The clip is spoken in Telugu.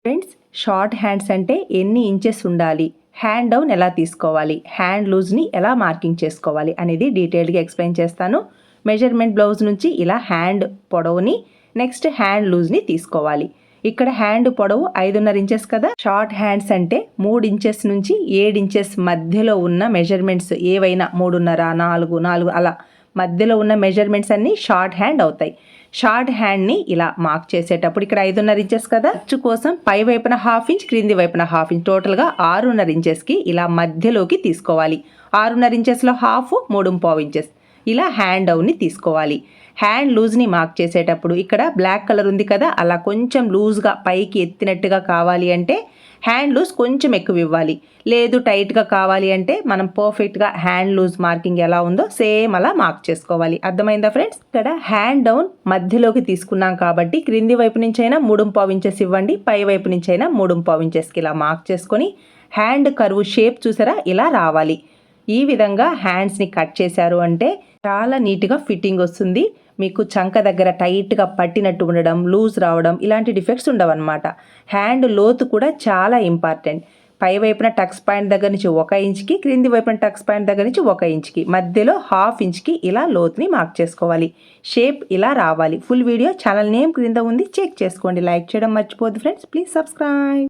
ఫ్రెండ్స్, షార్ట్ హ్యాండ్స్ అంటే ఎన్ని ఇంచెస్ ఉండాలి, హ్యాండ్ డౌన్ ఎలా తీసుకోవాలి, హ్యాండ్ లూజ్ని ఎలా మార్కింగ్ చేసుకోవాలి అనేది డీటెయిల్గా ఎక్స్ప్లెయిన్ చేస్తాను. మెజర్మెంట్ బ్లౌజ్ నుంచి ఇలా హ్యాండ్ పొడవుని, నెక్స్ట్ హ్యాండ్ లూజ్ని తీసుకోవాలి. ఇక్కడ హ్యాండ్ పొడవు 5.5 ఇంచెస్ కదా. షార్ట్ హ్యాండ్స్ అంటే 3 ఇంచెస్ నుంచి 7 ఇంచెస్ మధ్యలో ఉన్న మెజర్మెంట్స్ ఏవైనా 3.5, 4 అలా మధ్యలో ఉన్న మెజర్మెంట్స్ అన్నీ షార్ట్ హ్యాండ్ అవుతాయి. షార్ట్ హ్యాండ్ని ఇలా మార్క్ చేసేటప్పుడు ఇక్కడ 5.5 ఇంచెస్ కదా, ఖర్చు కోసం పై వైపున 1/2 ఇంచ్, క్రింది వైపున 1/2 ఇంచ్, టోటల్గా 6.5 ఇంచెస్కి ఇలా మధ్యలోకి తీసుకోవాలి. 6.5 ఇంచెస్లో హాఫ్ 3.5 ఇంచెస్ ఇలా హ్యాండ్ డౌన్ని తీసుకోవాలి. హ్యాండ్ లూజ్ని మార్క్ చేసేటప్పుడు ఇక్కడ బ్లాక్ కలర్ ఉంది కదా, అలా కొంచెం లూజ్గా పైకి ఎత్తినట్టుగా కావాలి అంటే హ్యాండ్ లూజ్ కొంచెం ఎక్కువ ఇవ్వాలి. లేదు టైట్గా కావాలి అంటే మనం పర్ఫెక్ట్గా హ్యాండ్ లూజ్ మార్కింగ్ ఎలా ఉందో సేమ్ అలా మార్క్ చేసుకోవాలి. అర్థమైందా ఫ్రెండ్స్? ఇక్కడ హ్యాండ్ డౌన్ మధ్యలోకి తీసుకున్నాం కాబట్టి క్రింది వైపు నుంచి అయినా 3.5 ఇంచెస్ ఇవ్వండి, పై వైపు నుంచి అయినా 3.5 ఇంచెస్కి ఇలా మార్క్ చేసుకొని హ్యాండ్ కర్వ్ షేప్ చూసారా ఇలా రావాలి. ఈ విధంగా హ్యాండ్స్ని కట్ చేశారు అంటే చాలా నీట్గా ఫిట్టింగ్ వస్తుంది. మీకు చంక దగ్గర టైట్గా పట్టినట్టు ఉండడం, లూజ్ రావడం ఇలాంటి డిఫెక్ట్స్ ఉండవన్నమాట. హ్యాండ్ లోతు కూడా చాలా ఇంపార్టెంట్. పై వైపున టక్స్ పాయింట్ దగ్గర నుంచి 1 ఇంచ్కి, క్రింది వైపున టక్స్ పాయింట్ దగ్గర నుంచి 1 ఇంచ్కి, మధ్యలో 1/2 ఇంచ్కి ఇలా లోతుని మార్క్ చేసుకోవాలి. షేప్ ఇలా రావాలి. ఫుల్ వీడియో ఛానల్ నేమ్ క్రింద ఉంది, చెక్ చేసుకోండి. లైక్ చేయడం మర్చిపోద్దు ఫ్రెండ్స్. Please subscribe.